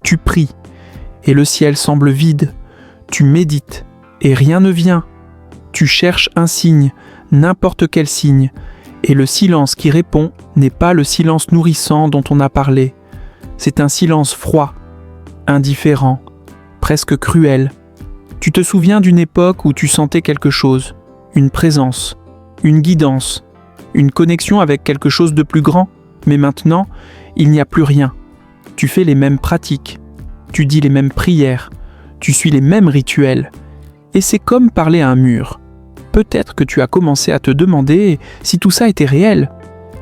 Tu pries, et le ciel semble vide. Tu médites, et rien ne vient. Tu cherches un signe, n'importe quel signe, et le silence qui répond n'est pas le silence nourrissant dont on a parlé. C'est un silence froid, indifférent, presque cruel. Tu te souviens d'une époque où tu sentais quelque chose, une présence, une guidance, une connexion avec quelque chose de plus grand, mais maintenant, il n'y a plus rien. Tu fais les mêmes pratiques, tu dis les mêmes prières, tu suis les mêmes rituels, et c'est comme parler à un mur. Peut-être que tu as commencé à te demander si tout ça était réel,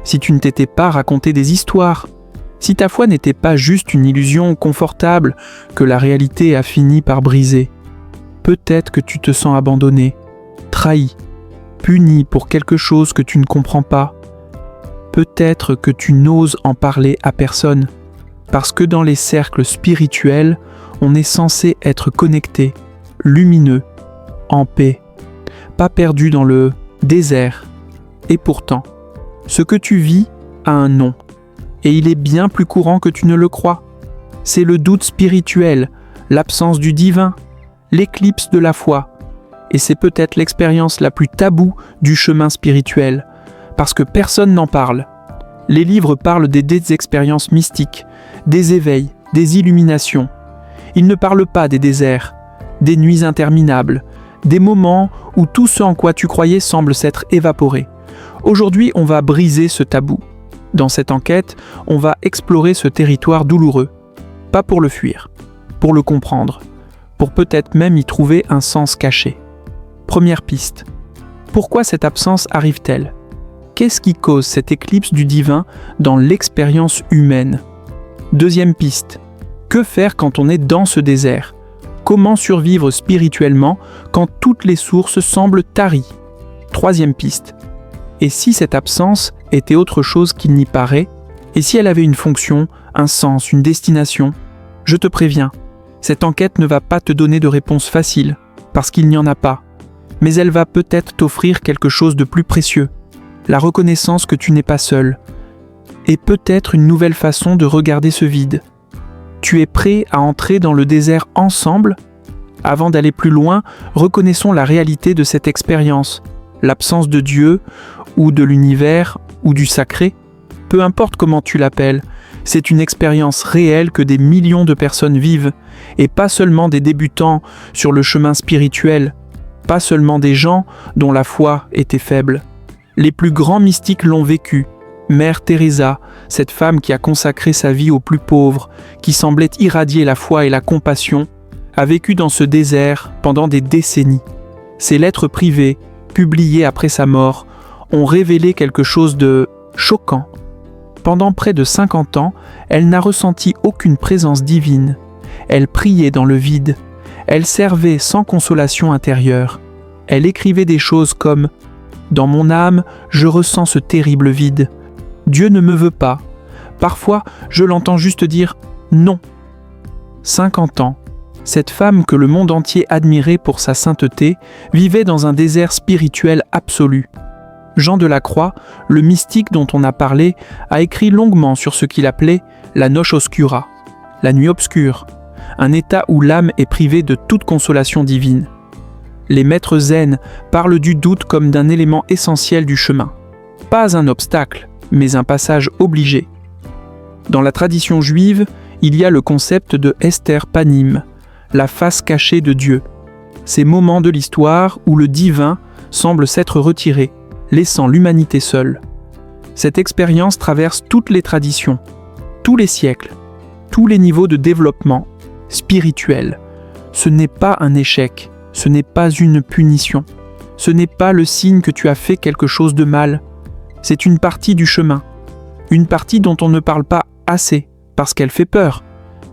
si tu ne t'étais pas raconté des histoires, si ta foi n'était pas juste une illusion confortable que la réalité a fini par briser. Peut-être que tu te sens abandonné, trahi, puni pour quelque chose que tu ne comprends pas. Peut-être que tu n'oses en parler à personne, parce que dans les cercles spirituels, on est censé être connecté, lumineux, en paix, pas perdu dans le désert. Et pourtant, ce que tu vis a un nom, et il est bien plus courant que tu ne le crois. C'est le doute spirituel, l'absence du divin, l'éclipse de la foi. Et c'est peut-être l'expérience la plus taboue du chemin spirituel, parce que personne n'en parle. Les livres parlent des expériences mystiques, des éveils, des illuminations. Ils ne parlent pas des déserts, des nuits interminables, des moments où tout ce en quoi tu croyais semble s'être évaporé. Aujourd'hui, on va briser ce tabou. Dans cette enquête, on va explorer ce territoire douloureux. Pas pour le fuir, pour le comprendre, pour peut-être même y trouver un sens caché. Première piste. Pourquoi cette absence arrive-t-elle ? Qu'est-ce qui cause cette éclipse du divin dans l'expérience humaine ? Deuxième piste. Que faire quand on est dans ce désert ? Comment survivre spirituellement quand toutes les sources semblent taries ? Troisième piste. Et si cette absence était autre chose qu'il n'y paraît ? Et si elle avait une fonction, un sens, une destination ? Je te préviens, cette enquête ne va pas te donner de réponse facile, parce qu'il n'y en a pas. Mais elle va peut-être t'offrir quelque chose de plus précieux, la reconnaissance que tu n'es pas seul, et peut-être une nouvelle façon de regarder ce vide. Tu es prêt à entrer dans le désert ensemble ? Avant d'aller plus loin, reconnaissons la réalité de cette expérience, l'absence de Dieu, ou de l'univers, ou du sacré. Peu importe comment tu l'appelles, c'est une expérience réelle que des millions de personnes vivent, et pas seulement des débutants sur le chemin spirituel, pas seulement des gens dont la foi était faible. Les plus grands mystiques l'ont vécu. Mère Teresa, cette femme qui a consacré sa vie aux plus pauvres, qui semblait irradier la foi et la compassion, a vécu dans ce désert pendant des décennies. Ses lettres privées, publiées après sa mort, ont révélé quelque chose de choquant. Pendant près de 50 ans, elle n'a ressenti aucune présence divine. Elle priait dans le vide. Elle servait sans consolation intérieure. Elle écrivait des choses comme « Dans mon âme, je ressens ce terrible vide. Dieu ne me veut pas. Parfois, je l'entends juste dire « non ». 50 ans, cette femme que le monde entier admirait pour sa sainteté vivait dans un désert spirituel absolu. Jean de la Croix, le mystique dont on a parlé, a écrit longuement sur ce qu'il appelait la noche oscura, la nuit obscure, un état où l'âme est privée de toute consolation divine. Les maîtres zen parlent du doute comme d'un élément essentiel du chemin. Pas un obstacle, mais un passage obligé. Dans la tradition juive, il y a le concept de Ester Panim, la face cachée de Dieu. Ces moments de l'histoire où le divin semble s'être retiré, laissant l'humanité seule. Cette expérience traverse toutes les traditions, tous les siècles, tous les niveaux de développement spirituel. Ce n'est pas un échec, ce n'est pas une punition, ce n'est pas le signe que tu as fait quelque chose de mal. C'est une partie du chemin, une partie dont on ne parle pas assez, parce qu'elle fait peur,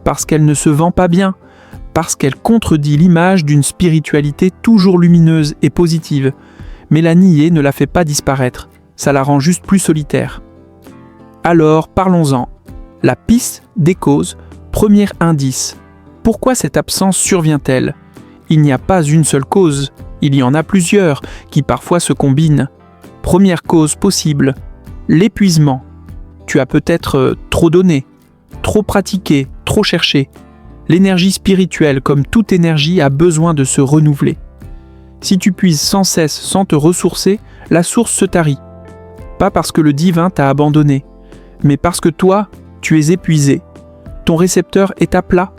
parce qu'elle ne se vend pas bien, parce qu'elle contredit l'image d'une spiritualité toujours lumineuse et positive. Mais la nier ne la fait pas disparaître, ça la rend juste plus solitaire. Alors, parlons-en. La piste des causes, premier indice. Pourquoi cette absence survient-elle ? Il n'y a pas une seule cause, il y en a plusieurs, qui parfois se combinent. Première cause possible, l'épuisement. Tu as peut-être trop donné, trop pratiqué, trop cherché, L'énergie spirituelle, comme toute énergie, a besoin de se renouveler. Si tu puises sans cesse sans te ressourcer, la source se tarit. Pas parce que le divin t'a abandonné, mais parce que toi, tu es épuisé. Ton récepteur est à plat.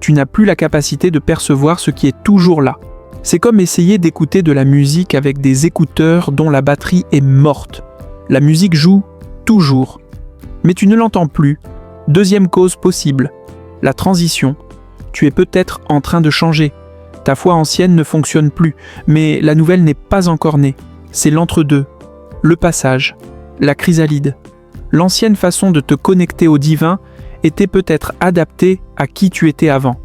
Tu n'as plus la capacité de percevoir ce qui est toujours là. C'est comme essayer d'écouter de la musique avec des écouteurs dont la batterie est morte. La musique joue toujours, mais tu ne l'entends plus. Deuxième cause possible, la transition. Tu es peut-être en train de changer. Ta foi ancienne ne fonctionne plus, mais la nouvelle n'est pas encore née. C'est l'entre-deux, le passage, la chrysalide. L'ancienne façon de te connecter au divin était peut-être adaptée à qui tu étais avant.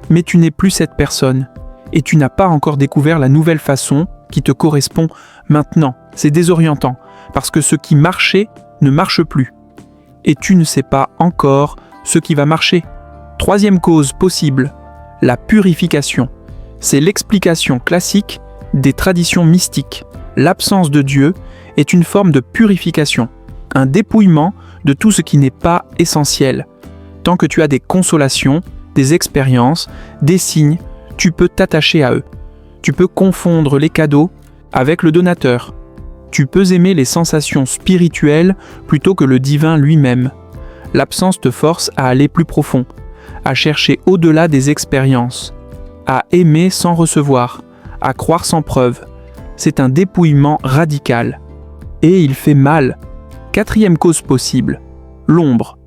Mais tu n'es plus cette personne, et tu n'as pas encore découvert la nouvelle façon qui te correspond maintenant. C'est désorientant, parce que ce qui marchait ne marche plus. Et tu ne sais pas encore ce qui va marcher. Troisième cause possible, la purification. C'est l'explication classique des traditions mystiques. L'absence de Dieu est une forme de purification, un dépouillement de tout ce qui n'est pas essentiel. Tant que tu as des consolations, des expériences, des signes, tu peux t'attacher à eux. Tu peux confondre les cadeaux avec le donateur. Tu peux aimer les sensations spirituelles plutôt que le divin lui-même. L'absence te force à aller plus profond, à chercher au-delà des expériences, à aimer sans recevoir, à croire sans preuve. C'est un dépouillement radical. Et il fait mal. Quatrième cause possible, l'ombre.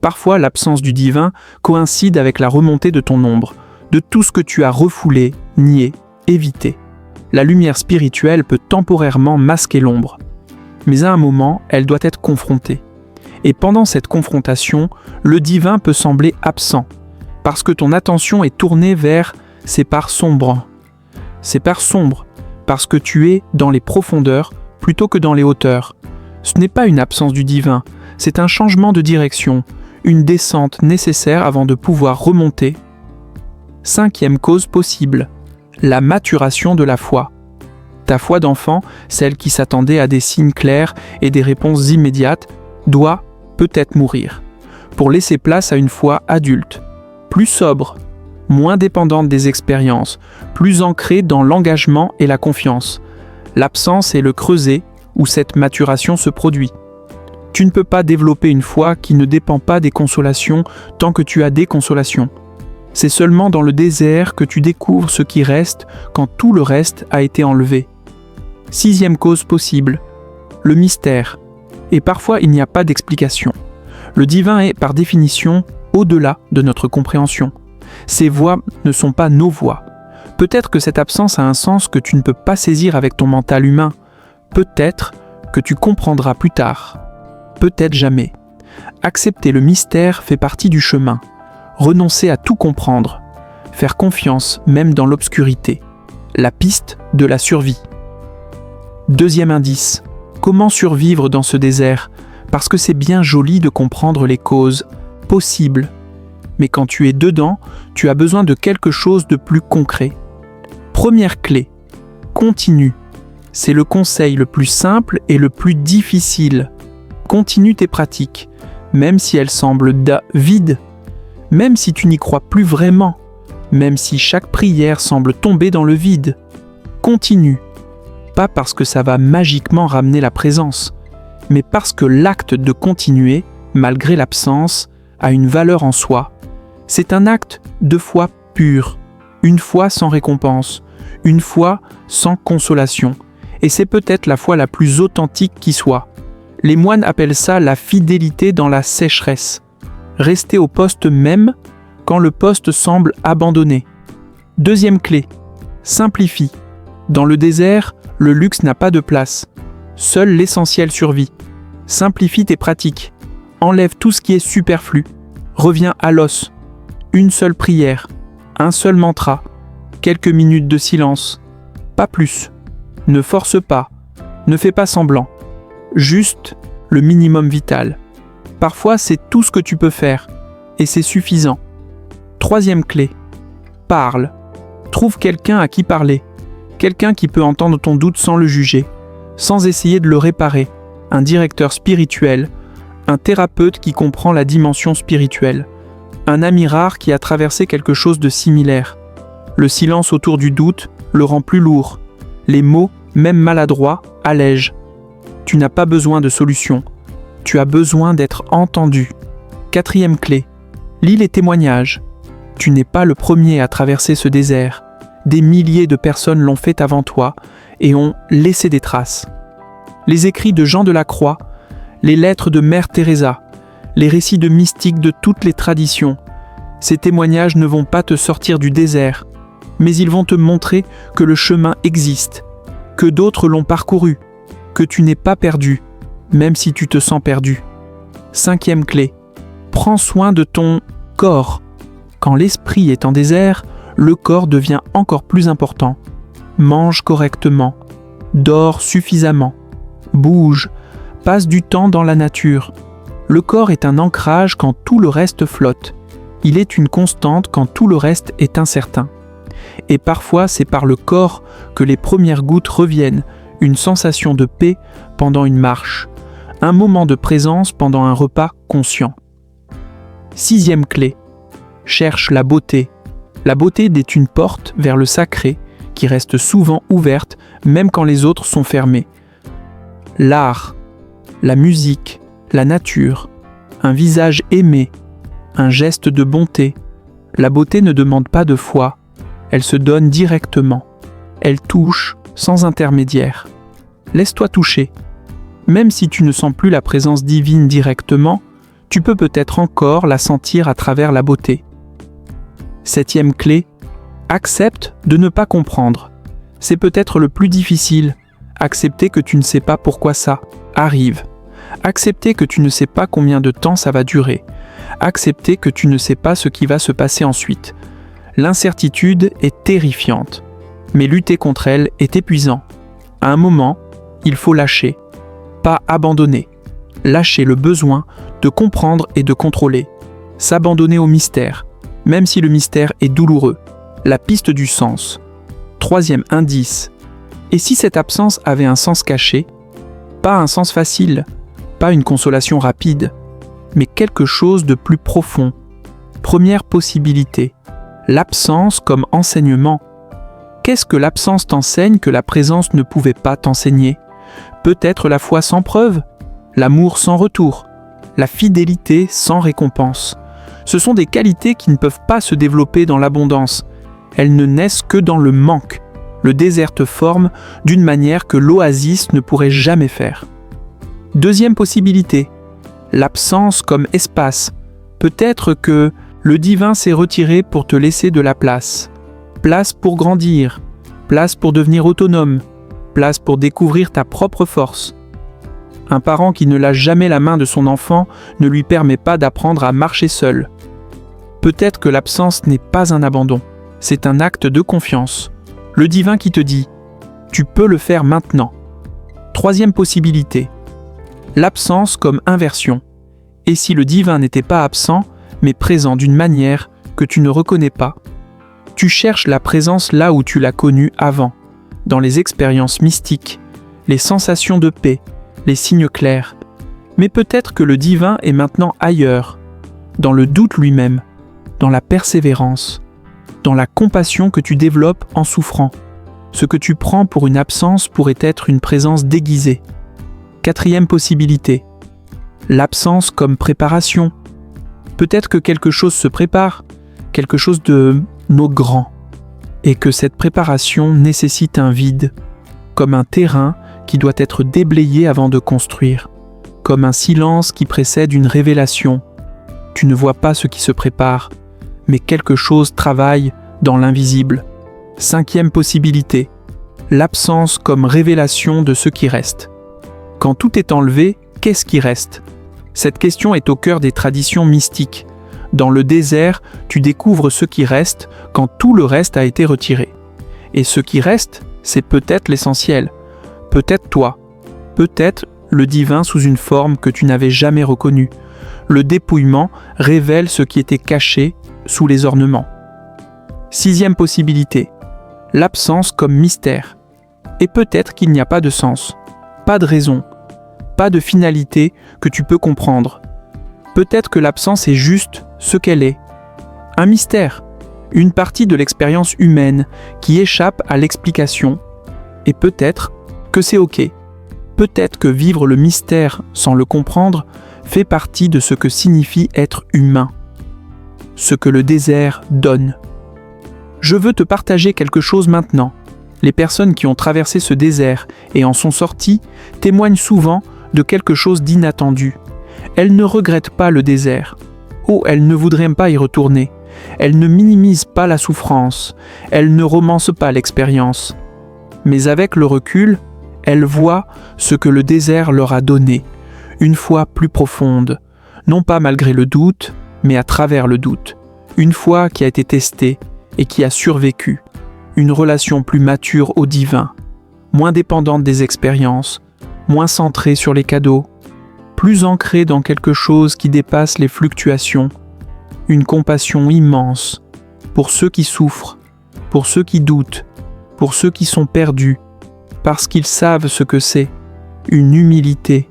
Parfois, l'absence du divin coïncide avec la remontée de ton ombre, de tout ce que tu as refoulé, nié, évité. La lumière spirituelle peut temporairement masquer l'ombre. Mais à un moment, elle doit être confrontée. Et pendant cette confrontation, le divin peut sembler absent, parce que ton attention est tournée vers ces parts sombres. Ces parts sombres, parce que tu es dans les profondeurs plutôt que dans les hauteurs. Ce n'est pas une absence du divin, c'est un changement de direction, une descente nécessaire avant de pouvoir remonter. Cinquième cause possible, la maturation de la foi. Ta foi d'enfant, celle qui s'attendait à des signes clairs et des réponses immédiates, doit peut-être mourir, pour laisser place à une foi adulte, plus sobre, moins dépendante des expériences, plus ancrée dans l'engagement et la confiance. L'absence est le creuset où cette maturation se produit. Tu ne peux pas développer une foi qui ne dépend pas des consolations tant que tu as des consolations. C'est seulement dans le désert que tu découvres ce qui reste quand tout le reste a été enlevé. Sixième cause possible, le mystère. Et parfois il n'y a pas d'explication. Le divin est, par définition, au-delà de notre compréhension. Ces voix ne sont pas nos voix. Peut-être que cette absence a un sens que tu ne peux pas saisir avec ton mental humain. Peut-être que tu comprendras plus tard. Peut-être jamais. Accepter le mystère fait partie du chemin. Renoncer à tout comprendre. Faire confiance même dans l'obscurité. La piste de la survie. Deuxième indice. Comment survivre dans ce désert? Parce que c'est bien joli de comprendre les causes possibles. Mais quand tu es dedans, tu as besoin de quelque chose de plus concret. Première clé. Continue. C'est le conseil le plus simple et le plus difficile. Continue tes pratiques, même si elles semblent vides, même si tu n'y crois plus vraiment, même si chaque prière semble tomber dans le vide. Continue. Pas parce que ça va magiquement ramener la présence, mais parce que l'acte de continuer, malgré l'absence, a une valeur en soi. C'est un acte de foi pure, une foi sans récompense, une foi sans consolation. Et c'est peut-être la foi la plus authentique qui soit. Les moines appellent ça la fidélité dans la sécheresse. Rester au poste même quand le poste semble abandonné. Deuxième clé, simplifie. Dans le désert, le luxe n'a pas de place. Seul l'essentiel survit. Simplifie tes pratiques. Enlève tout ce qui est superflu. Reviens à l'os. Une seule prière, un seul mantra, quelques minutes de silence. Pas plus. Ne force pas, ne fais pas semblant. Juste le minimum vital. Parfois, c'est tout ce que tu peux faire, et c'est suffisant. Troisième clé, parle. Trouve quelqu'un à qui parler. Quelqu'un qui peut entendre ton doute sans le juger, sans essayer de le réparer. Un directeur spirituel, un thérapeute qui comprend la dimension spirituelle. un ami rare qui a traversé quelque chose de similaire. Le silence autour du doute le rend plus lourd. Les mots, même maladroits, allègent. Tu n'as pas besoin de solution. Tu as besoin d'être entendu. 4e clé. Lis les témoignages. Tu n'es pas le premier à traverser ce désert. Des milliers de personnes l'ont fait avant toi et ont laissé des traces. Les écrits de Jean de la Croix, les lettres de Mère Teresa, les récits de mystiques de toutes les traditions. Ces témoignages ne vont pas te sortir du désert, mais ils vont te montrer que le chemin existe, que d'autres l'ont parcouru, que tu n'es pas perdu, même si tu te sens perdu. 5e clé. Prends soin de ton corps. Quand l'esprit est en désert, le corps devient encore plus important. Mange correctement, dors suffisamment, bouge, passe du temps dans la nature. Le corps est un ancrage quand tout le reste flotte. Il est une constante quand tout le reste est incertain. Et parfois, c'est par le corps que les premières gouttes reviennent, une sensation de paix pendant une marche, un moment de présence pendant un repas conscient. 6e clé. Cherche la beauté. La beauté est une porte vers le sacré qui reste souvent ouverte même quand les autres sont fermés. L'art, la musique, la nature, un visage aimé, un geste de bonté. La beauté ne demande pas de foi, elle se donne directement. Elle touche sans intermédiaire. Laisse-toi toucher. Même si tu ne sens plus la présence divine directement, tu peux peut-être encore la sentir à travers la beauté. 7e clé, accepte de ne pas comprendre. C'est peut-être le plus difficile. Accepter que tu ne sais pas pourquoi ça arrive. Accepter que tu ne sais pas combien de temps ça va durer. Accepter que tu ne sais pas ce qui va se passer ensuite. L'incertitude est terrifiante, mais lutter contre elle est épuisant. À un moment, il faut lâcher, pas abandonner. Lâcher le besoin de comprendre et de contrôler. S'abandonner au mystère, même si le mystère est douloureux. La piste du sens. 3e indice. Et si cette absence avait un sens caché? Pas un sens facile, pas une consolation rapide, mais quelque chose de plus profond. Première possibilité. L'absence comme enseignement. Qu'est-ce que l'absence t'enseigne que la présence ne pouvait pas t'enseigner? Peut-être la foi sans preuve, l'amour sans retour, la fidélité sans récompense. Ce sont des qualités qui ne peuvent pas se développer dans l'abondance. Elles ne naissent que dans le manque. Le désert te forme d'une manière que l'oasis ne pourrait jamais faire. 2e possibilité, l'absence comme espace. Peut-être que le divin s'est retiré pour te laisser de la place. Place pour grandir, place pour devenir autonome, place pour découvrir ta propre force. Un parent qui ne lâche jamais la main de son enfant ne lui permet pas d'apprendre à marcher seul. Peut-être que l'absence n'est pas un abandon, c'est un acte de confiance. Le divin qui te dit « Tu peux le faire maintenant ». 3e possibilité, l'absence comme inversion. Et si le divin n'était pas absent, mais présent d'une manière que tu ne reconnais pas? Tu cherches la présence là où tu l'as connue avant, dans les expériences mystiques, les sensations de paix, les signes clairs. Mais peut-être que le divin est maintenant ailleurs, dans le doute lui-même, dans la persévérance, dans la compassion que tu développes en souffrant. Ce que tu prends pour une absence pourrait être une présence déguisée. 4e possibilité, l'absence comme préparation. Peut-être que quelque chose se prépare, quelque chose de nos grands, et que cette préparation nécessite un vide, comme un terrain qui doit être déblayé avant de construire, comme un silence qui précède une révélation. Tu ne vois pas ce qui se prépare, mais quelque chose travaille dans l'invisible. 5e possibilité, l'absence comme révélation de ce qui reste. Quand tout est enlevé, qu'est-ce qui reste? Cette question est au cœur des traditions mystiques. Dans le désert, tu découvres ce qui reste quand tout le reste a été retiré. Et ce qui reste, c'est peut-être l'essentiel, peut-être toi, peut-être le divin sous une forme que tu n'avais jamais reconnue. Le dépouillement révèle ce qui était caché sous les ornements. 6e possibilité, l'absence comme mystère. Et peut-être qu'il n'y a pas de sens, pas de raison, pas de finalité que tu peux comprendre. Peut-être que l'absence est juste ce qu'elle est, un mystère, une partie de l'expérience humaine qui échappe à l'explication, et peut-être que c'est ok. Peut-être que vivre le mystère sans le comprendre fait partie de ce que signifie être humain, ce que le désert donne. Je veux te partager quelque chose maintenant. Les personnes qui ont traversé ce désert et en sont sorties témoignent souvent de quelque chose d'inattendu. Elles ne regrettent pas le désert. Oh, elles ne voudraient pas y retourner. Elles ne minimisent pas la souffrance. Elles ne romancent pas l'expérience. Mais avec le recul, elles voient ce que le désert leur a donné, une foi plus profonde, non pas malgré le doute, mais à travers le doute. Une foi qui a été testée et qui a survécu. Une relation plus mature au divin, moins dépendante des expériences, moins centrée sur les cadeaux, plus ancrée dans quelque chose qui dépasse les fluctuations. Une compassion immense pour ceux qui souffrent, pour ceux qui doutent, pour ceux qui sont perdus, parce qu'ils savent ce que c'est, une humilité,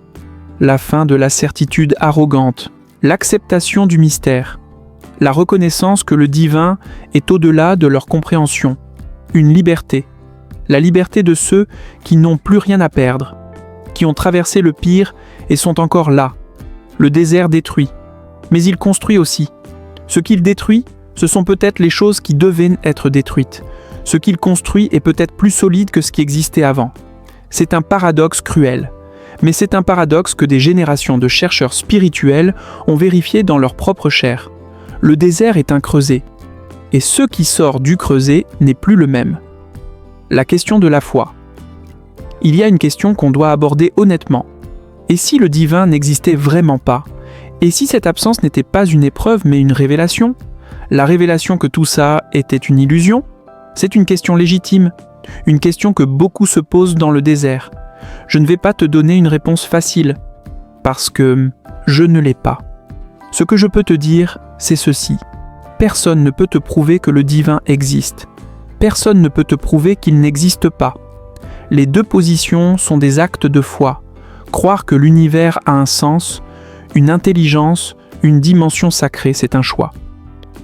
la fin de la certitude arrogante, l'acceptation du mystère, la reconnaissance que le divin est au-delà de leur compréhension, une liberté, la liberté de ceux qui n'ont plus rien à perdre, qui ont traversé le pire et sont encore là. Le désert détruit, mais il construit aussi. Ce qu'il détruit, ce sont peut-être les choses qui devaient être détruites. Ce qu'il construit est peut-être plus solide que ce qui existait avant. C'est un paradoxe cruel, mais c'est un paradoxe que des générations de chercheurs spirituels ont vérifié dans leur propre chair. Le désert est un creuset, et ce qui sort du creuset n'est plus le même. La question de la foi. Il y a une question qu'on doit aborder honnêtement. Et si le divin n'existait vraiment pas? Et si cette absence n'était pas une épreuve mais une révélation? La révélation que tout ça était une illusion? C'est une question légitime, une question que beaucoup se posent dans le désert. Je ne vais pas te donner une réponse facile, parce que je ne l'ai pas. Ce que je peux te dire, c'est ceci. Personne ne peut te prouver que le divin existe. Personne ne peut te prouver qu'il n'existe pas. Les deux positions sont des actes de foi. Croire que l'univers a un sens, une intelligence, une dimension sacrée, c'est un choix.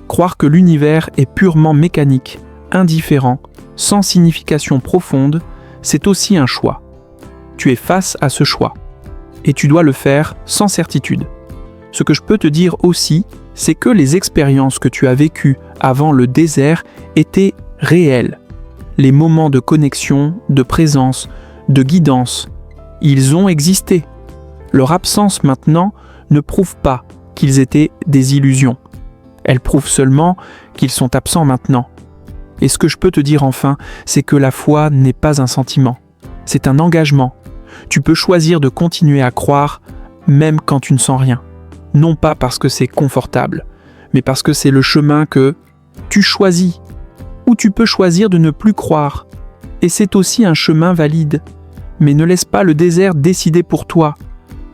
Croire que l'univers est purement mécanique, indifférent, sans signification profonde, c'est aussi un choix. Tu es face à ce choix. Et tu dois le faire sans certitude. Ce que je peux te dire aussi, c'est que les expériences que tu as vécues avant le désert étaient réelles. Les moments de connexion, de présence, de guidance, ils ont existé. Leur absence maintenant ne prouve pas qu'ils étaient des illusions. Elle prouve seulement qu'ils sont absents maintenant. Et ce que je peux te dire enfin, c'est que la foi n'est pas un sentiment. C'est un engagement. Tu peux choisir de continuer à croire, même quand tu ne sens rien. Non pas parce que c'est confortable, mais parce que c'est le chemin que tu choisis. Ou tu peux choisir de ne plus croire. Et c'est aussi un chemin valide. Mais ne laisse pas le désert décider pour toi.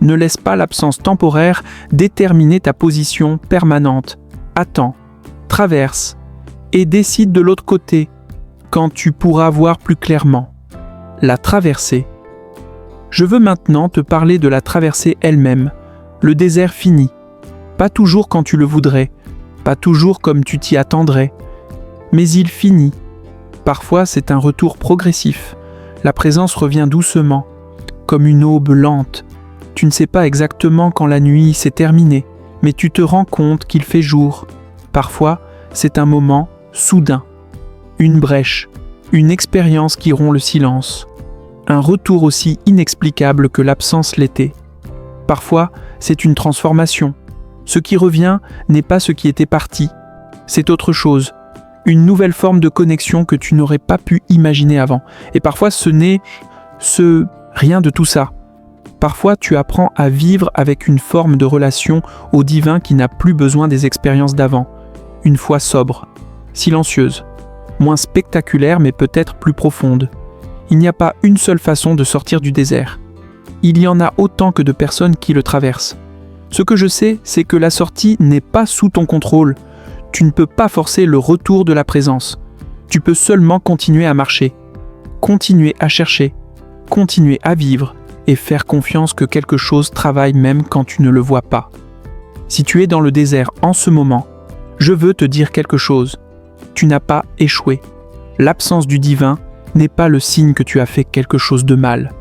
Ne laisse pas l'absence temporaire déterminer ta position permanente. Attends, traverse, et décide de l'autre côté, quand tu pourras voir plus clairement. La traversée. Je veux maintenant te parler de la traversée elle-même, le désert fini. Pas toujours quand tu le voudrais, pas toujours comme tu t'y attendrais, mais il finit. Parfois c'est un retour progressif. La présence revient doucement, comme une aube lente. Tu ne sais pas exactement quand la nuit s'est terminée, mais tu te rends compte qu'il fait jour. Parfois, c'est un moment soudain, une brèche, une expérience qui rompt le silence, un retour aussi inexplicable que l'absence l'était. Parfois, c'est une transformation. Ce qui revient n'est pas ce qui était parti, c'est autre chose, une nouvelle forme de connexion que tu n'aurais pas pu imaginer avant. Et parfois, ce n'est rien de tout ça. Parfois, tu apprends à vivre avec une forme de relation au divin qui n'a plus besoin des expériences d'avant. Une foi sobre, silencieuse, moins spectaculaire mais peut-être plus profonde. Il n'y a pas une seule façon de sortir du désert. Il y en a autant que de personnes qui le traversent. Ce que je sais, c'est que la sortie n'est pas sous ton contrôle. Tu ne peux pas forcer le retour de la présence. Tu peux seulement continuer à marcher, continuer à chercher, continuer à vivre et faire confiance que quelque chose travaille même quand tu ne le vois pas. Si tu es dans le désert en ce moment, Je veux te dire quelque chose. Tu n'as pas échoué. L'absence du divin n'est pas le signe que tu as fait quelque chose de mal,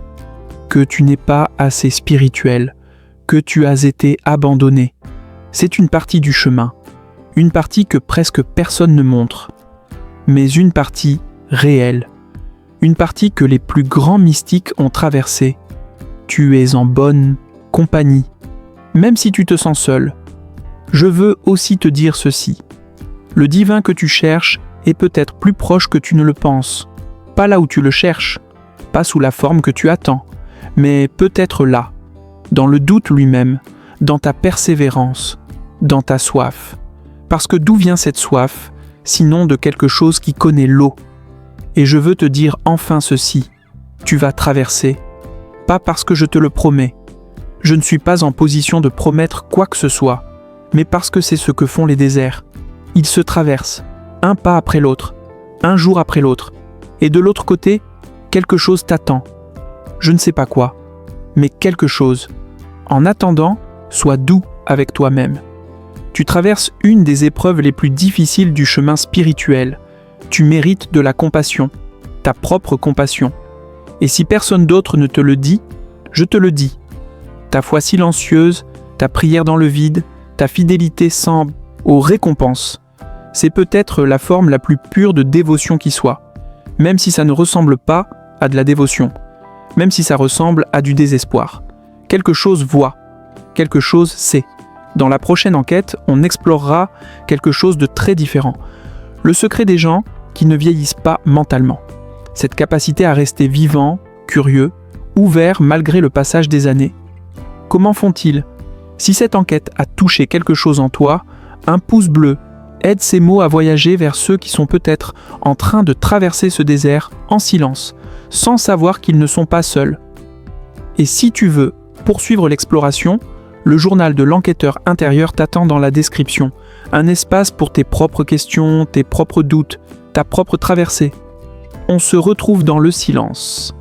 que tu n'es pas assez spirituel, que tu as été abandonné. C'est une partie du chemin, une partie que presque personne ne montre, mais une partie réelle, une partie que les plus grands mystiques ont traversée. Tu es en bonne compagnie, même si tu te sens seul. Je veux aussi te dire ceci. Le divin que tu cherches est peut-être plus proche que tu ne le penses. Pas là où tu le cherches, pas sous la forme que tu attends, mais peut-être là, dans le doute lui-même, dans ta persévérance, dans ta soif. Parce que d'où vient cette soif, sinon de quelque chose qui connaît l'eau? Et je veux te dire enfin ceci, tu vas traverser, pas parce que je te le promets. Je ne suis pas en position de promettre quoi que ce soit, mais parce que c'est ce que font les déserts. Ils se traversent, un pas après l'autre, un jour après l'autre. Et de l'autre côté, quelque chose t'attend. Je ne sais pas quoi, mais quelque chose. En attendant, sois doux avec toi-même. Tu traverses une des épreuves les plus difficiles du chemin spirituel. Tu mérites de la compassion, ta propre compassion. Et si personne d'autre ne te le dit, je te le dis. Ta foi silencieuse, ta prière dans le vide, ta fidélité semble aux récompenses. C'est peut-être la forme la plus pure de dévotion qui soit, même si ça ne ressemble pas à de la dévotion, même si ça ressemble à du désespoir. Quelque chose voit, quelque chose sait. Dans la prochaine enquête, on explorera quelque chose de très différent. Le secret des gens qui ne vieillissent pas mentalement. Cette capacité à rester vivant, curieux, ouvert malgré le passage des années. Comment font-ils? Si cette enquête a touché quelque chose en toi, un pouce bleu aide ces mots à voyager vers ceux qui sont peut-être en train de traverser ce désert en silence, sans savoir qu'ils ne sont pas seuls. Et si tu veux poursuivre l'exploration, le journal de l'enquêteur intérieur t'attend dans la description. Un espace pour tes propres questions, tes propres doutes, ta propre traversée. On se retrouve dans le silence.